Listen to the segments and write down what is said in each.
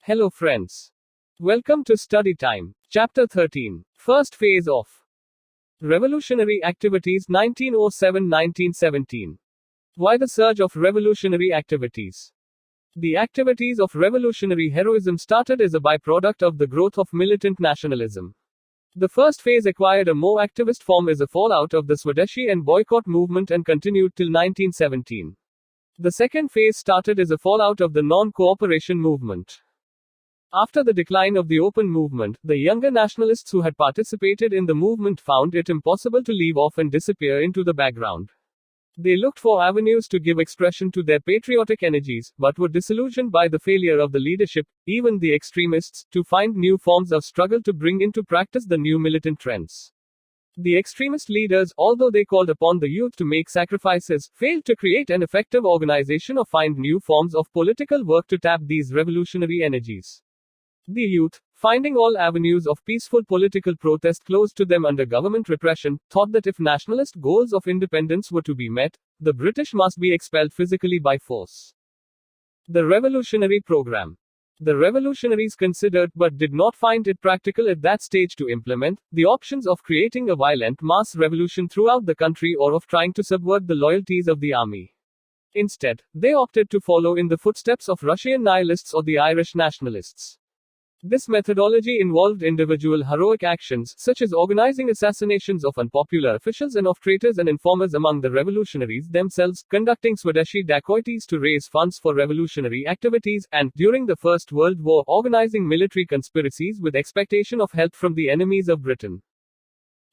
Hello friends. Welcome to Study Time. Chapter 13. First phase of Revolutionary Activities 1907-1917. Why the surge of revolutionary activities? The activities of revolutionary heroism started as a byproduct of the growth of militant nationalism. The first phase acquired a more activist form as a fallout of the Swadeshi and boycott movement and continued till 1917. The second phase started as a fallout of the non-cooperation movement. After the decline of the open movement, the younger nationalists who had participated in the movement found it impossible to leave off and disappear into the background. They looked for avenues to give expression to their patriotic energies, but were disillusioned by the failure of the leadership, even the extremists, to find new forms of struggle to bring into practice the new militant trends. The extremist leaders, although they called upon the youth to make sacrifices, failed to create an effective organization or find new forms of political work to tap these revolutionary energies. The youth, finding all avenues of peaceful political protest closed to them under government repression, thought that if nationalist goals of independence were to be met, the British must be expelled physically by force. The Revolutionary Program. The revolutionaries considered, but did not find it practical at that stage to implement, the options of creating a violent mass revolution throughout the country or of trying to subvert the loyalties of the army. Instead, they opted to follow in the footsteps of Russian nihilists or the Irish nationalists. This methodology involved individual heroic actions, such as organizing assassinations of unpopular officials and of traitors and informers among the revolutionaries themselves, conducting Swadeshi dacoities to raise funds for revolutionary activities, and, during the First World War, organizing military conspiracies with expectation of help from the enemies of Britain.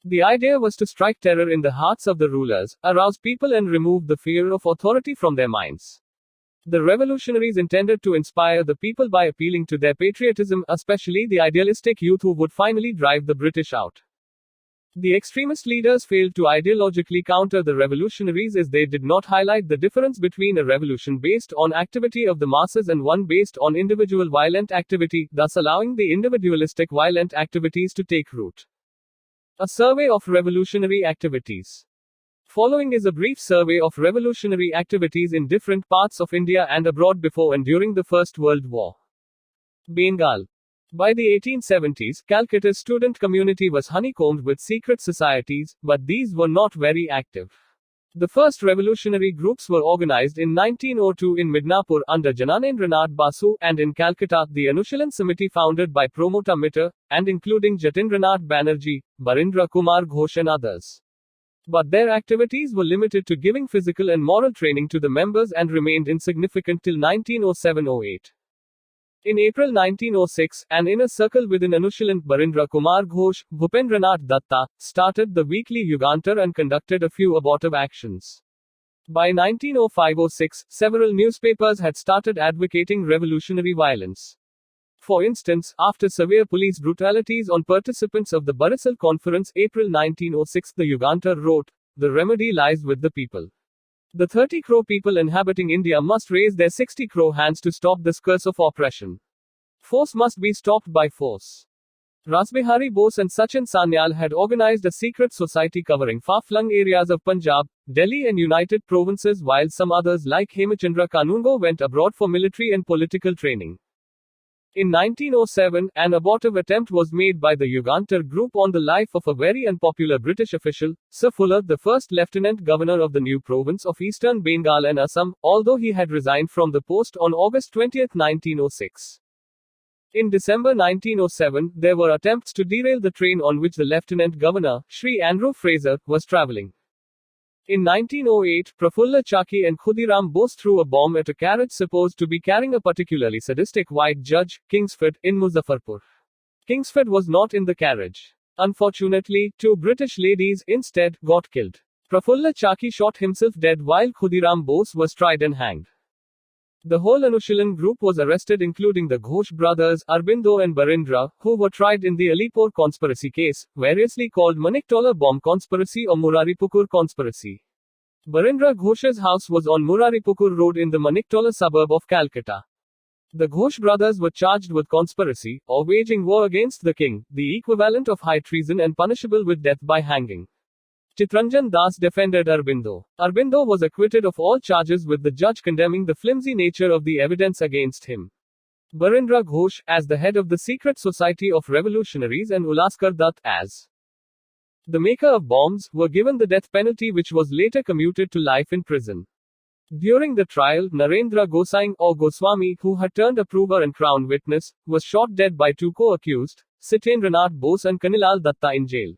The idea was to strike terror in the hearts of the rulers, arouse people and remove the fear of authority from their minds. The revolutionaries intended to inspire the people by appealing to their patriotism, especially the idealistic youth who would finally drive the British out. The extremist leaders failed to ideologically counter the revolutionaries as they did not highlight the difference between a revolution based on activity of the masses and one based on individual violent activity, thus allowing the individualistic violent activities to take root. A survey of revolutionary activities. Following is a brief survey of revolutionary activities in different parts of India and abroad before and during the First World War. Bengal. By the 1870s, Calcutta's student community was honeycombed with secret societies, but these were not very active. The first revolutionary groups were organized in 1902 in Midnapur under Jnanendranath Basu, and in Calcutta, the Anushilan Samiti founded by Promota Mitter, and including Jatindranath Banerjee, Barindra Kumar Ghosh and others. But their activities were limited to giving physical and moral training to the members and remained insignificant till 1907-08. In April 1906, an inner circle within Anushilan, Barindra Kumar Ghosh, Bhupendranath Datta, started the weekly Yugantar and conducted a few abortive actions. By 1905-06, several newspapers had started advocating revolutionary violence. For instance, after severe police brutalities on participants of the Barisal Conference, April 1906, the Yugantar wrote, "The remedy lies with the people. The 30 crore people inhabiting India must raise their 60 crore hands to stop this curse of oppression. Force must be stopped by force." Rasbihari Bose and Sachin Sanyal had organized a secret society covering far-flung areas of Punjab, Delhi and United Provinces, while some others like Hemachandra Kanungo went abroad for military and political training. In 1907, an abortive attempt was made by the Yugantar group on the life of a very unpopular British official, Sir Fuller, the first Lieutenant Governor of the new province of Eastern Bengal and Assam, although he had resigned from the post on August 20, 1906. In December 1907, there were attempts to derail the train on which the Lieutenant Governor, Sri Andrew Fraser, was travelling. In 1908, Prafulla Chaki and Khudiram Bose threw a bomb at a carriage supposed to be carrying a particularly sadistic white judge, Kingsford, in Muzaffarpur. Kingsford was not in the carriage. Unfortunately, 2 British ladies, instead, got killed. Prafulla Chaki shot himself dead while Khudiram Bose was tried and hanged. The whole Anushilan group was arrested, including the Ghosh brothers, Arbindo and Barindra, who were tried in the Alipur conspiracy case, variously called Maniktola bomb conspiracy or Muraripukur conspiracy. Barindra Ghosh's house was on Muraripukur Road in the Maniktola suburb of Calcutta. The Ghosh brothers were charged with conspiracy, or waging war against the king, the equivalent of high treason and punishable with death by hanging. Chitranjan Das defended Arbindo. Arbindo was acquitted of all charges, with the judge condemning the flimsy nature of the evidence against him. Barindra Ghosh as the head of the Secret Society of Revolutionaries and Ulaskar Dutt as the maker of bombs, were given the death penalty, which was later commuted to life in prison. During the trial, Narendra Gosain or Goswami, who had turned approver and crown witness, was shot dead by two co-accused, Sitendranath Bose and Kanilal Datta, in jail.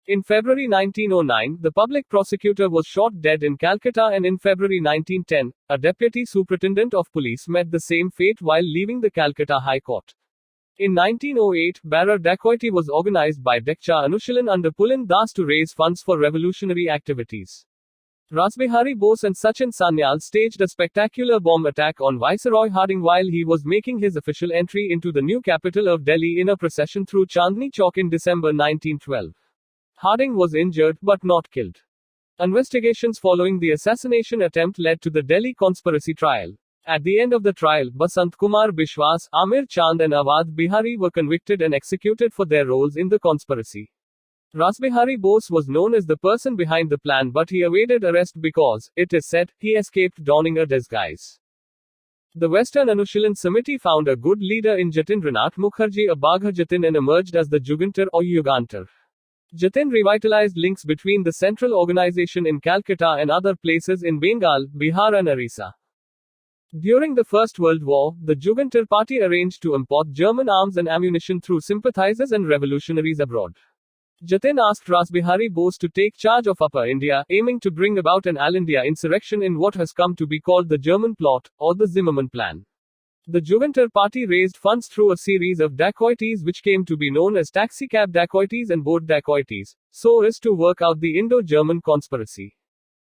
In February 1909, the public prosecutor was shot dead in Calcutta, and in February 1910, a deputy superintendent of police met the same fate while leaving the Calcutta High Court. In 1908, Barar dacoity was organized by Dekcha Anushilan under Pulin Das to raise funds for revolutionary activities. Rasbihari Bose and Sachin Sanyal staged a spectacular bomb attack on Viceroy Harding while he was making his official entry into the new capital of Delhi in a procession through Chandni Chowk in December 1912. Harding was injured, but not killed. Investigations following the assassination attempt led to the Delhi conspiracy trial. At the end of the trial, Basant Kumar Bishwas, Amir Chand and Awadh Bihari were convicted and executed for their roles in the conspiracy. Rasbihari Bose was known as the person behind the plan, but he evaded arrest because, it is said, he escaped donning a disguise. The Western Anushilan Samiti found a good leader in Jatindranath Mukherjee, a Bagha Jatin, and emerged as the Jugantar or Yugantar. Jatin revitalized links between the central organization in Calcutta and other places in Bengal, Bihar and Orissa. During the First World War, the Jugantar party arranged to import German arms and ammunition through sympathizers and revolutionaries abroad. Jatin asked Rasbihari Bose to take charge of Upper India, aiming to bring about an all-India insurrection in what has come to be called the German plot, or the Zimmermann plan. The Jugantar party raised funds through a series of dacoities which came to be known as taxicab dacoities and boat dacoities, so as to work out the Indo-German conspiracy.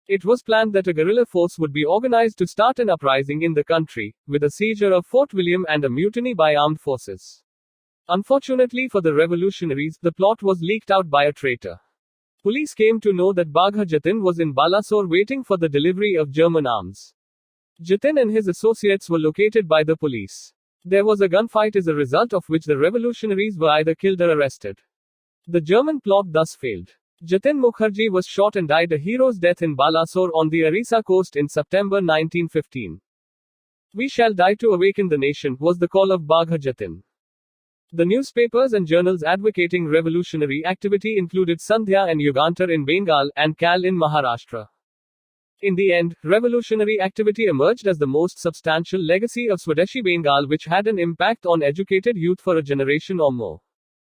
It was planned that a guerrilla force would be organized to start an uprising in the country, with a seizure of Fort William and a mutiny by armed forces. Unfortunately for the revolutionaries, the plot was leaked out by a traitor. Police came to know that Bagha Jatin was in Balasore waiting for the delivery of German arms. Jatin and his associates were located by the police. There was a gunfight as a result of which the revolutionaries were either killed or arrested. The German plot thus failed. Jatin Mukherjee was shot and died a hero's death in Balasore on the Orissa coast in September 1915. "We shall die to awaken the nation," was the call of Bagha Jatin. The newspapers and journals advocating revolutionary activity included Sandhya and Yugantar in Bengal, and Kal in Maharashtra. In the end, revolutionary activity emerged as the most substantial legacy of Swadeshi Bengal, which had an impact on educated youth for a generation or more.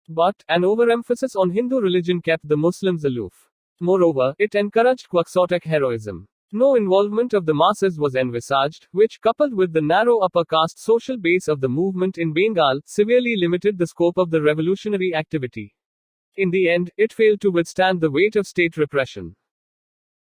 But, an overemphasis on Hindu religion kept the Muslims aloof. Moreover, it encouraged quixotic heroism. No involvement of the masses was envisaged, which, coupled with the narrow upper caste social base of the movement in Bengal, severely limited the scope of the revolutionary activity. In the end, it failed to withstand the weight of state repression.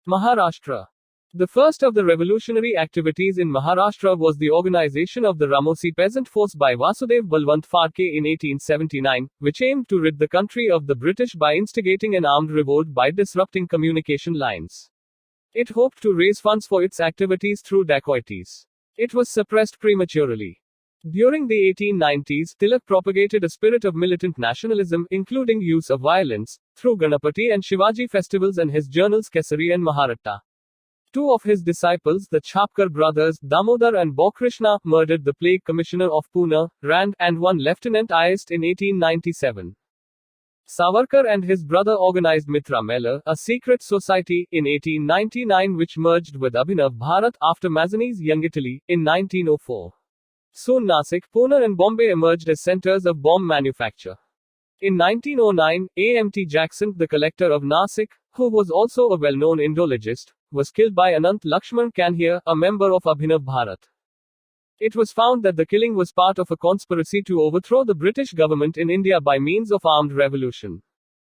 Maharashtra. The first of the revolutionary activities in Maharashtra was the organization of the Ramosi peasant force by Vasudev Balwant Phadke in 1879, which aimed to rid the country of the British by instigating an armed revolt by disrupting communication lines. It hoped to raise funds for its activities through dacoities. It was suppressed prematurely. During the 1890s, Tilak propagated a spirit of militant nationalism, including use of violence, through Ganapati and Shivaji festivals and his journals Kesari and Maharatta. Two of his disciples, the Chhapkar brothers, Damodar and Bokrishna, murdered the plague commissioner of Pune, Rand, and one Lieutenant Ayest in 1897. Savarkar and his brother organized Mitra Mela, a secret society, in 1899 which merged with Abhinav Bharat after Mazzini's Young Italy, in 1904. Soon Nasik, Pune and Bombay emerged as centers of bomb manufacture. In 1909, A.M.T. Jackson, the collector of Nasik, who was also a well-known Indologist, was killed by Anant Lakshman Kanhia, a member of Abhinav Bharat. It was found that the killing was part of a conspiracy to overthrow the British government in India by means of armed revolution.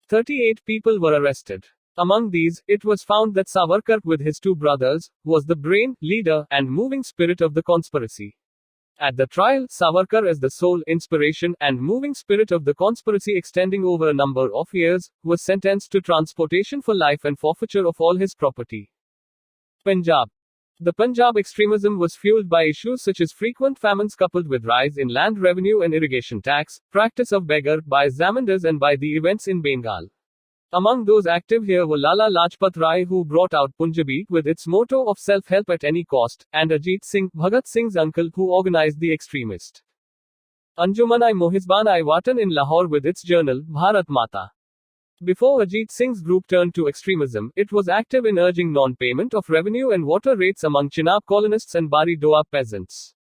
38 people were arrested. Among these, it was found that Savarkar, with his two brothers, was the brain, leader, and moving spirit of the conspiracy. At the trial, Savarkar, as the sole inspiration and moving spirit of the conspiracy extending over a number of years, was sentenced to transportation for life and forfeiture of all his property. Punjab. The Punjab extremism was fueled by issues such as frequent famines coupled with rise in land revenue and irrigation tax, practice of beggar by Zamindars, and by the events in Bengal. Among those active here were Lala Lajpat Rai, who brought out Punjabi with its motto of self-help at any cost, and Ajit Singh, Bhagat Singh's uncle, who organized the extremist Anjuman-i-Mohizban-i-Watan in Lahore with its journal, Bharat Mata. Before Ajit Singh's group turned to extremism, it was active in urging non-payment of revenue and water rates among Chenab colonists and Bari Doab peasants.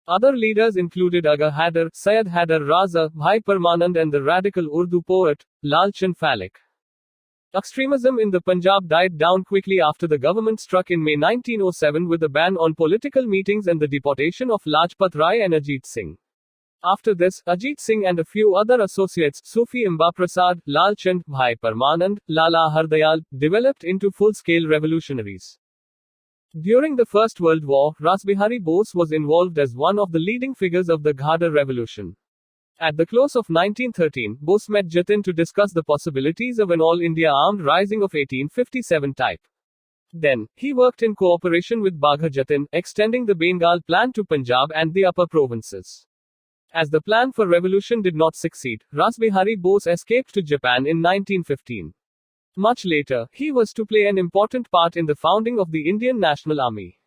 Other leaders included Aga Haider, Syed Haider Raza, Bhai Parmanand and the radical Urdu poet, Lal Chand Phalik. Extremism in the Punjab died down quickly after the government struck in May 1907 with a ban on political meetings and the deportation of Lajpat Rai and Ajit Singh. After this, Ajit Singh and a few other associates, Sufi Amba Prasad, Lal Chand, Bhai Parmanand, Lala Hardayal, developed into full-scale revolutionaries. During the First World War, Rasbihari Bose was involved as one of the leading figures of the Ghadar Revolution. At the close of 1913, Bose met Jatin to discuss the possibilities of an all-India armed rising of 1857 type. Then, he worked in cooperation with Bagha Jatin, extending the Bengal plan to Punjab and the upper provinces. As the plan for revolution did not succeed, Rasbihari Bose escaped to Japan in 1915. Much later, he was to play an important part in the founding of the Indian National Army.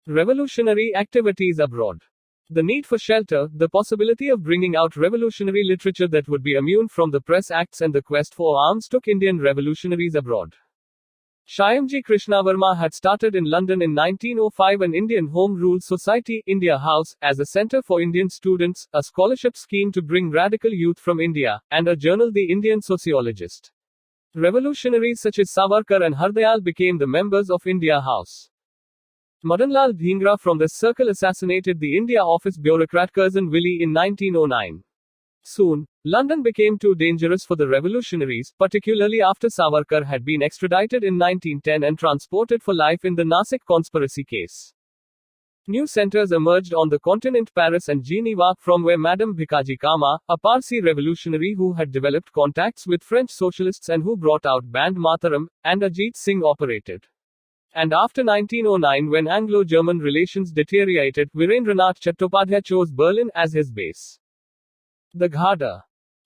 Revolutionary activities abroad. The need for shelter, the possibility of bringing out revolutionary literature that would be immune from the press acts and the quest for arms took Indian revolutionaries abroad. Shyamji Krishnavarma had started in London in 1905 an Indian Home Rule Society, India House, as a centre for Indian students, a scholarship scheme to bring radical youth from India, and a journal, The Indian Sociologist. Revolutionaries such as Savarkar and Hardayal became the members of India House. Madanlal Dhingra from this circle assassinated the India Office bureaucrat Curzon Willie in 1909. Soon, London became too dangerous for the revolutionaries, particularly after Savarkar had been extradited in 1910 and transported for life in the Nasik conspiracy case. New centers emerged on the continent, Paris and Geneva, from where Madame Bhikaji Cama, a Parsi revolutionary who had developed contacts with French socialists and who brought out Band Mataram, and Ajit Singh operated. And after 1909, when Anglo-German relations deteriorated, Virendranath Chattopadhyay chose Berlin as his base. The Ghada.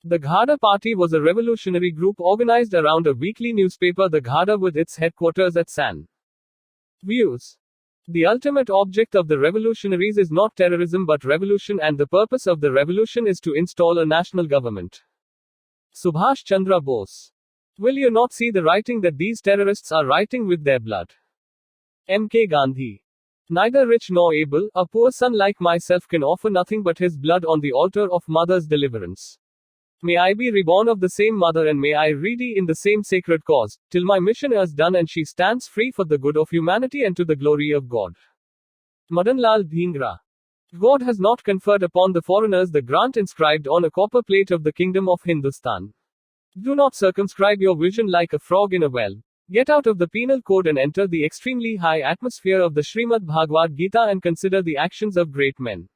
The Ghada Party was a revolutionary group organized around a weekly newspaper, The Ghada, with its headquarters at San. Views. The ultimate object of the revolutionaries is not terrorism but revolution, and the purpose of the revolution is to install a national government. Subhash Chandra Bose. Will you not see the writing that these terrorists are writing with their blood? M.K. Gandhi. Neither rich nor able, a poor son like myself can offer nothing but his blood on the altar of mother's deliverance. May I be reborn of the same mother and may I ready in the same sacred cause, till my mission is done and she stands free for the good of humanity and to the glory of God. Madanlal Dhingra. God has not conferred upon the foreigners the grant inscribed on a copper plate of the kingdom of Hindustan. Do not circumscribe your vision like a frog in a well. Get out of the penal code and enter the extremely high atmosphere of the Srimad Bhagavad Gita and consider the actions of great men.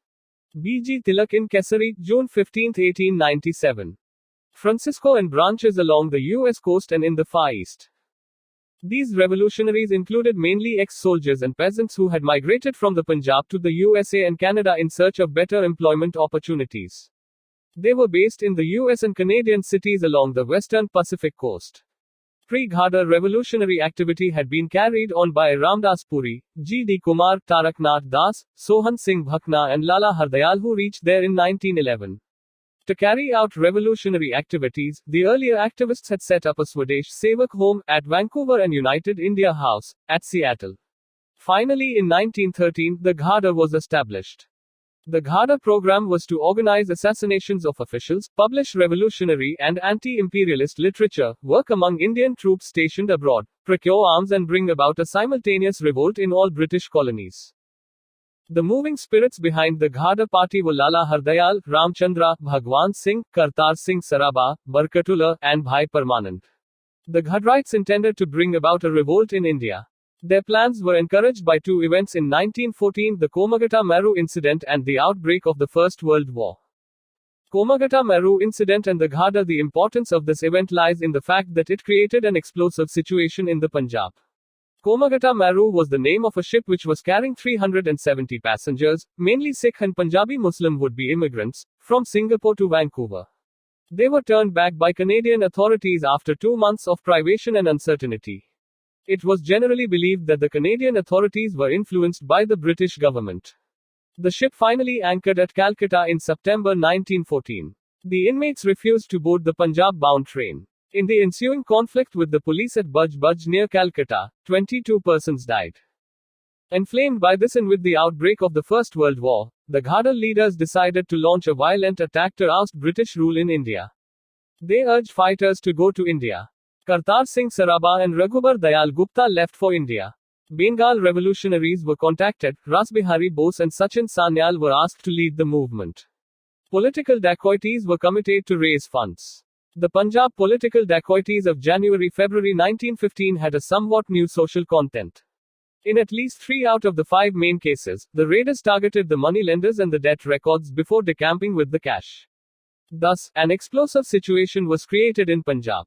B.G. Tilak in Kesari, June 15, 1897. Francisco and branches along the U.S. coast and in the Far East. These revolutionaries included mainly ex-soldiers and peasants who had migrated from the Punjab to the USA and Canada in search of better employment opportunities. They were based in the US and Canadian cities along the western Pacific coast. Pre-Ghada revolutionary activity had been carried on by Ramdas Puri, G. D. Kumar, Taraknath Das, Sohan Singh Bhakna and Lala Hardayal, who reached there in 1911. To carry out revolutionary activities, the earlier activists had set up a Swadesh Sevak Home at Vancouver and United India House at Seattle. Finally, in 1913, the Ghada was established. The Ghada program was to organize assassinations of officials, publish revolutionary and anti-imperialist literature, work among Indian troops stationed abroad, procure arms and bring about a simultaneous revolt in all British colonies. The moving spirits behind the Ghada party were Lala Hardayal, Ramchandra, Bhagwan Singh, Kartar Singh Saraba, Barkatullah, and Bhai Parmanand. The Ghadrites intended to bring about a revolt in India. Their plans were encouraged by two events in 1914, the Komagata Maru incident and the outbreak of the First World War. Komagata Maru incident and the Ghada. The importance of this event lies in the fact that it created an explosive situation in the Punjab. Komagata Maru was the name of a ship which was carrying 370 passengers, mainly Sikh and Punjabi Muslim would-be immigrants, from Singapore to Vancouver. They were turned back by Canadian authorities after 2 months of privation and uncertainty. It was generally believed that the Canadian authorities were influenced by the British government. The ship finally anchored at Calcutta in September 1914. The inmates refused to board the Punjab-bound train. In the ensuing conflict with the police at Baj Baj near Calcutta, 22 persons died. Inflamed by this and with the outbreak of the First World War, the Ghadar leaders decided to launch a violent attack to oust British rule in India. They urged fighters to go to India. Kartar Singh Sarabha and Raghubar Dayal Gupta left for India. Bengal revolutionaries were contacted, Rasbihari Bose and Sachin Sanyal were asked to lead the movement. Political dacoities were committed to raise funds. The Punjab political dacoities of January-February 1915 had a somewhat new social content. In at least 3 out of the 5 main cases, the raiders targeted the moneylenders and the debt records before decamping with the cash. Thus, an explosive situation was created in Punjab.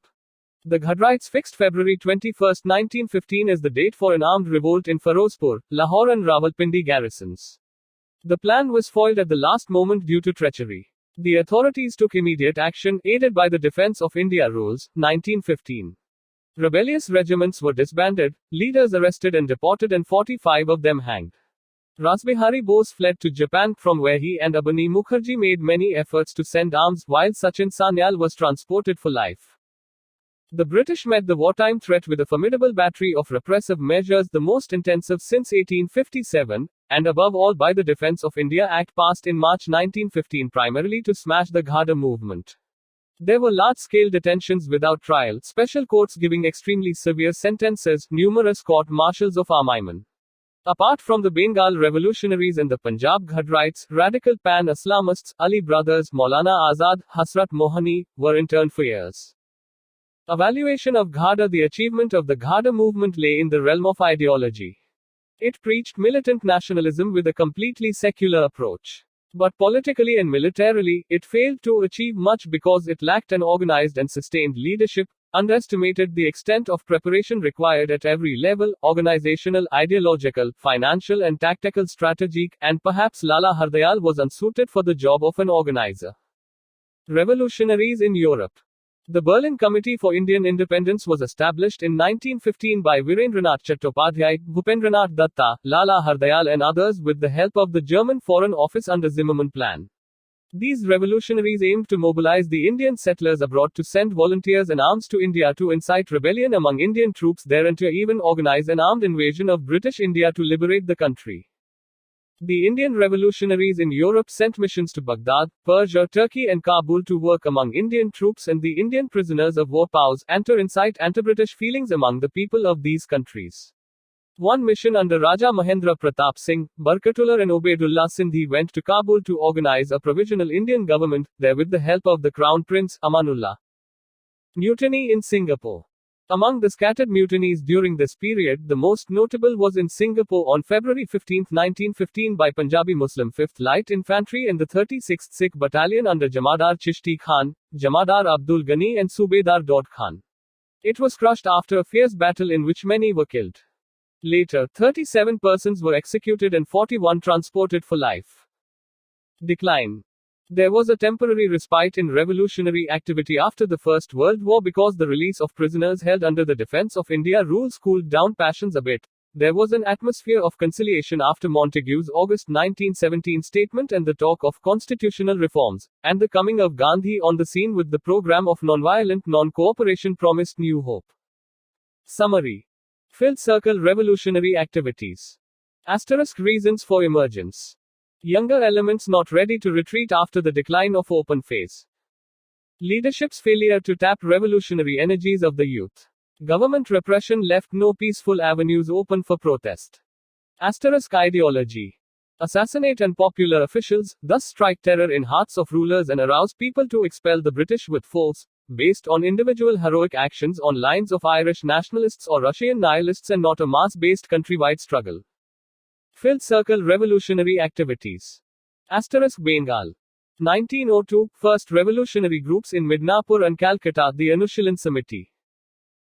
The Ghadrites fixed February 21, 1915 as the date for an armed revolt in Firozpur, Lahore and Rawalpindi garrisons. The plan was foiled at the last moment due to treachery. The authorities took immediate action, aided by the Defense of India Rules, 1915. Rebellious regiments were disbanded, leaders arrested and deported and 45 of them hanged. Rasbihari Bose fled to Japan, from where he and Abani Mukherjee made many efforts to send arms, while Sachin Sanyal was transported for life. The British met the wartime threat with a formidable battery of repressive measures, the most intensive since 1857, and above all by the Defence of India Act passed in March 1915 primarily to smash the Ghadar movement. There were large-scale detentions without trial, special courts giving extremely severe sentences, numerous court-martials of armament. Apart from the Bengal revolutionaries and the Punjab Ghadrites, radical pan-Islamists, Ali brothers, Maulana Azad, Hasrat Mohani, were interned for years. Evaluation of Ghadar. The achievement of the Ghadar movement lay in the realm of ideology. It preached militant nationalism with a completely secular approach. But politically and militarily, it failed to achieve much because it lacked an organized and sustained leadership, underestimated the extent of preparation required at every level, organizational, ideological, financial and tactical strategic, and perhaps Lala Hardayal was unsuited for the job of an organizer. Revolutionaries in Europe. The Berlin Committee for Indian Independence was established in 1915 by Virendranath Chattopadhyay, Bhupendranath Datta, Lala Hardayal and others with the help of the German Foreign Office under Zimmermann Plan. These revolutionaries aimed to mobilize the Indian settlers abroad to send volunteers and arms to India to incite rebellion among Indian troops there and to even organize an armed invasion of British India to liberate the country. The Indian revolutionaries in Europe sent missions to Baghdad, Persia, Turkey and Kabul to work among Indian troops and the Indian prisoners of war POWs, and to incite anti-British feelings among the people of these countries. One mission under Raja Mahendra Pratap Singh, Barkatullah and Obaidullah Sindhi went to Kabul to organize a provisional Indian government, there with the help of the Crown Prince, Amanullah. Mutiny in Singapore. Among the scattered mutinies during this period, the most notable was in Singapore on February 15, 1915 by Punjabi Muslim 5th Light Infantry and the 36th Sikh Battalion under Jamadar Chishti Khan, Jamadar Abdul Ghani and Subedar Daud Khan. It was crushed after a fierce battle in which many were killed. Later, 37 persons were executed and 41 transported for life. Decline. There was a temporary respite in revolutionary activity after the First World War because the release of prisoners held under the Defense of India rules cooled down passions a bit. There was an atmosphere of conciliation after Montagu's August 1917 statement and the talk of constitutional reforms, and the coming of Gandhi on the scene with the program of nonviolent non-cooperation promised new hope. Summary. Filled Circle revolutionary activities. * Reasons for emergence. Younger elements not ready to retreat after the decline of open phase. Leadership's failure to tap revolutionary energies of the youth. Government repression left no peaceful avenues open for protest. Ideology. Assassinate unpopular officials, thus strike terror in hearts of rulers and arouse people to expel the British with force, based on individual heroic actions on lines of Irish nationalists or Russian nihilists and not a mass-based countrywide struggle. Filled Circle revolutionary activities. Bengal. 1902, first revolutionary groups in Midnapur and Calcutta, the Anushilan Samiti.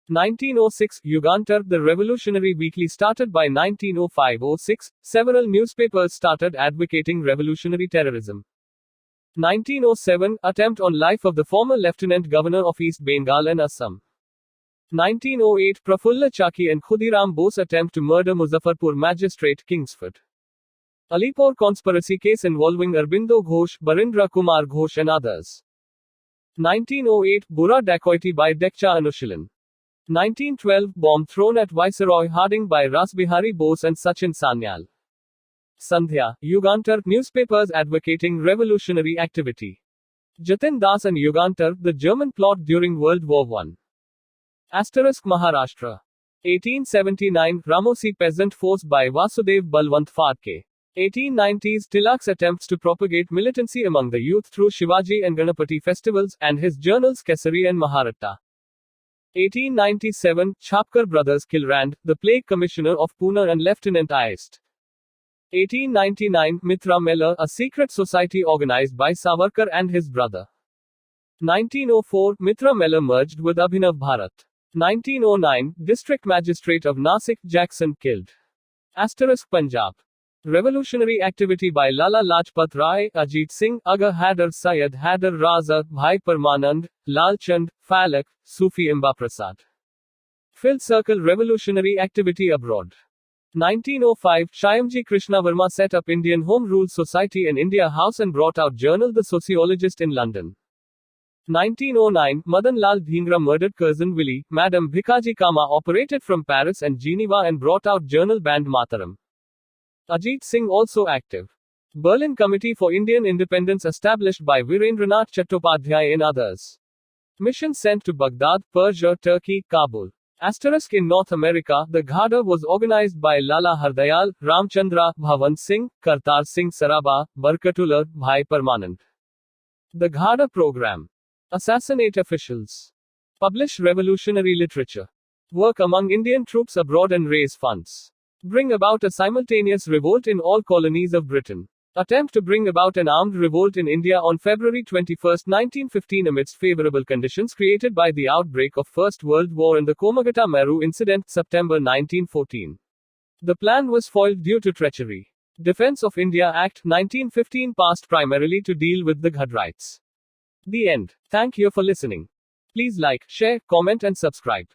1906, Yugantar, the revolutionary weekly started by 1905-06, several newspapers started advocating revolutionary terrorism. 1907, attempt on life of the former Lieutenant Governor of East Bengal and Assam. 1908, Prafulla Chaki and Khudiram Bose attempt to murder Muzaffarpur magistrate, Kingsford. Alipur conspiracy case involving Arbindo Ghosh, Barindra Kumar Ghosh and others. 1908 Burra dacoity by Dekcha Anushilan. 1912 Bomb thrown at Viceroy Harding by Rasbihari Bose and Sachin Sanyal. Sandhya, Yugantar, newspapers advocating revolutionary activity. Jatin Das and Yugantar, the German plot during World War I. Asterisk Maharashtra. 1879 Ramosi peasant force by Vasudev Balwant Phadke. 1890s Tilak's attempts to propagate militancy among the youth through Shivaji and Ganapati festivals, and his journals Kesari and Maharatta. 1897 Chhapkar brothers kill Rand, the plague commissioner of Pune and Lieutenant Aist. 1899 Mitra Mela, a secret society organized by Savarkar and his brother. 1904 Mitra Mela merged with Abhinav Bharat. 1909 District Magistrate of Nasik Jackson killed. Asterisk Punjab. Revolutionary activity by Lala Lajpat Rai, Ajit Singh, Aga Haider Syed Haider Raza, Bhai Parmanand, Lal Chand, Falak, Sufi Imba Prasad. Phil Circle revolutionary activity abroad. 1905 Shyamji Krishnavarma set up Indian Home Rule Society in India House and brought out journal The Sociologist in London. 1909 Madan Lal Dhingra murdered cousin Willie, Madam Bhikaji Kama operated from Paris and Geneva and brought out journal Band Mataram. Ajit Singh also active. Berlin Committee for Indian Independence established by Virendranath Chattopadhyay and others. Mission sent to Baghdad, Persia, Turkey, Kabul. Asterisk in North America, the Ghada was organized by Lala Hardayal, Ramchandra, Bhavan Singh, Kartar Singh Saraba, Barkatullah, Bhai Parmanand. The Ghada program. Assassinate officials. Publish revolutionary literature. Work among Indian troops abroad and raise funds. Bring about a simultaneous revolt in all colonies of Britain. Attempt to bring about an armed revolt in India on February 21, 1915 amidst favorable conditions created by the outbreak of First World War and the Komagata Meru incident, September 1914. The plan was foiled due to treachery. Defense of India Act 1915 passed primarily to deal with the Ghadrites. The end. Thank you for listening. Please like, share, comment and subscribe.